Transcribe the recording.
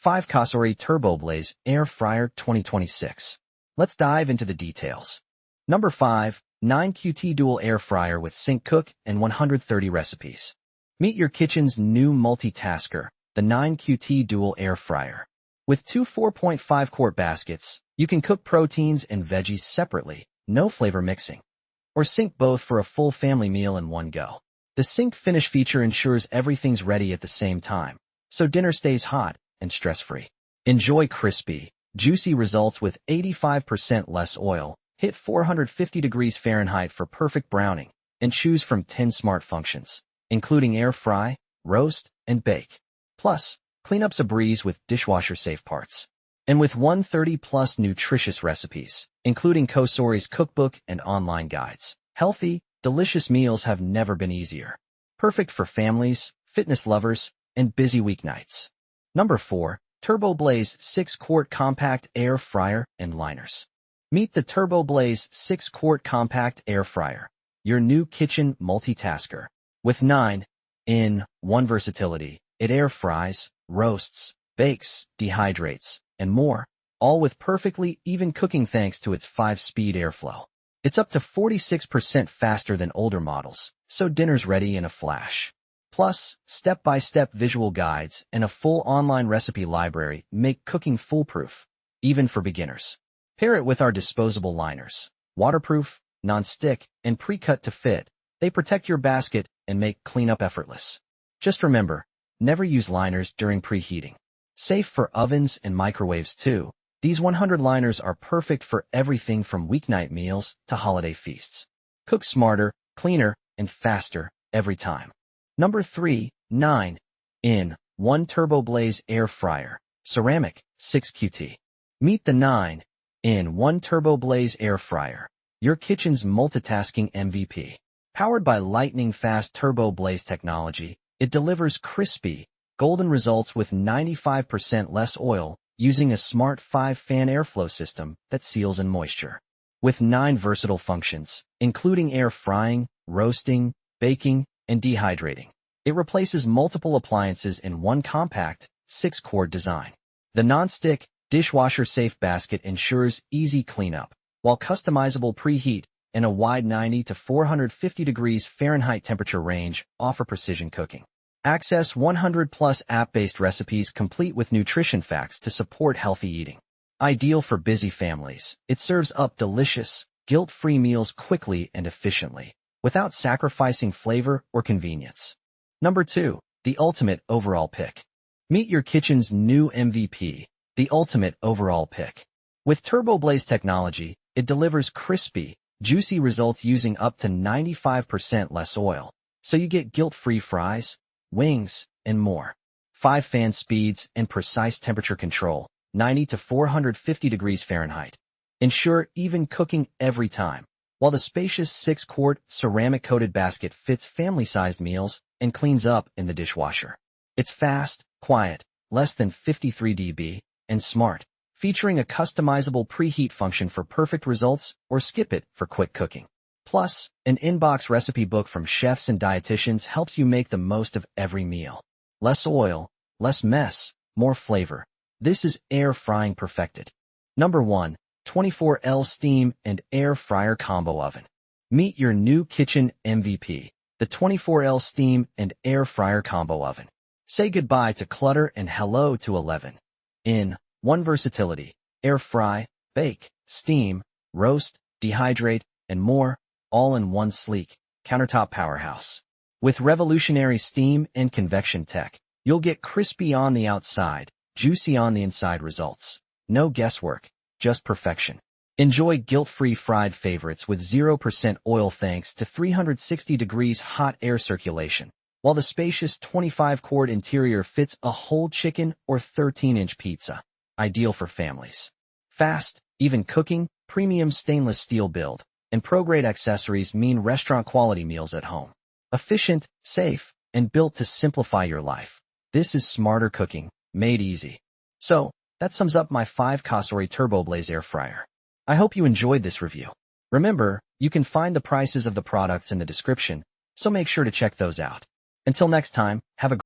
5 Cosori Turboblaze Air Fryer 2026. Let's dive into the details. Number 5. 9QT Dual Air Fryer with Sync Cook and 130 recipes. Meet your kitchen's new multitasker, the 9QT Dual Air Fryer. With two 4.5-quart baskets, you can cook proteins and veggies separately, no flavor mixing. Or sync both for a full family meal in one go. The sync finish feature ensures everything's ready at the same time, so dinner stays hot and stress-free. Enjoy crispy, juicy results with 85% less oil. Hit 450 degrees Fahrenheit for perfect browning, and choose from 10 smart functions, including air fry, roast, and bake. Plus, cleanup's a breeze with dishwasher-safe parts. And with 130-plus nutritious recipes, including Cosori's cookbook and online guides. Healthy, delicious meals have never been easier. Perfect for families, fitness lovers, and busy weeknights. Number 4. Turboblaze 6-quart Compact Air Fryer and Liners. Meet the Turboblaze 6-quart Compact Air Fryer, your new kitchen multitasker. With 9-in-1 versatility, it air fries, roasts, bakes, dehydrates, and more, all with perfectly even cooking thanks to its 5-speed airflow. It's up to 46% faster than older models, so dinner's ready in a flash. Plus, step-by-step visual guides and a full online recipe library make cooking foolproof, even for beginners. Pair it with our disposable liners. Waterproof, non-stick, and pre-cut to fit, they protect your basket and make cleanup effortless. Just remember, never use liners during preheating. Safe for ovens and microwaves too. These 100 liners are perfect for everything from weeknight meals to holiday feasts. Cook smarter, cleaner, and faster every time. Number 3. 9-in-1 Turboblaze Air Fryer, Ceramic, 6QT. Meet the 9-in-1 Turboblaze Air Fryer, your kitchen's multitasking MVP. Powered by lightning-fast Turboblaze technology, it delivers crispy, golden results with 95% less oil using a smart 5-fan airflow system that seals in moisture. With 9 versatile functions, including air frying, roasting, baking, and dehydrating, it replaces multiple appliances in one compact, 6-quart design. The non-stick, dishwasher-safe basket ensures easy cleanup, while customizable preheat and a wide 90 to 450 degrees Fahrenheit temperature range offer precision cooking. Access 100-plus app-based recipes complete with nutrition facts to support healthy eating. Ideal for busy families, it serves up delicious, guilt-free meals quickly and efficiently, without sacrificing flavor or convenience. Number 2. The Ultimate Overall Pick. Meet your kitchen's new MVP, the Ultimate Overall Pick. With Turboblaze technology, it delivers crispy, juicy results using up to 95% less oil, so you get guilt-free fries, wings, and more. 5-fan speeds and precise temperature control, 90 to 450 degrees Fahrenheit. Ensure even cooking every time, while the spacious 6-quart ceramic-coated basket fits family-sized meals and cleans up in the dishwasher. It's fast, quiet, less than 53 dB, and smart, featuring a customizable preheat function for perfect results or skip it for quick cooking. Plus, an in-box recipe book from chefs and dietitians helps you make the most of every meal. Less oil, less mess, more flavor. This is air frying perfected. Number 1. 24L Steam and Air Fryer Combo Oven. Meet your new kitchen MVP, the 24L Steam and Air Fryer Combo Oven. Say goodbye to clutter and hello to 11-in-1 versatility. Air fry, bake, steam, roast, dehydrate, and more, all in one sleek, countertop powerhouse. With revolutionary steam and convection tech, you'll get crispy on the outside, juicy on the inside results. No guesswork, just perfection. Enjoy guilt-free fried favorites with 0% oil thanks to 360 degrees hot air circulation, while the spacious 25-quart interior fits a whole chicken or 13-inch pizza. Ideal for families. Fast, even cooking, premium stainless steel build, and pro-grade accessories mean restaurant-quality meals at home. Efficient, safe, and built to simplify your life. This is smarter cooking, made easy. So, that sums up my 5 Cosori Turboblaze Air Fryer. I hope you enjoyed this review. Remember, you can find the prices of the products in the description, so make sure to check those out. Until next time, have a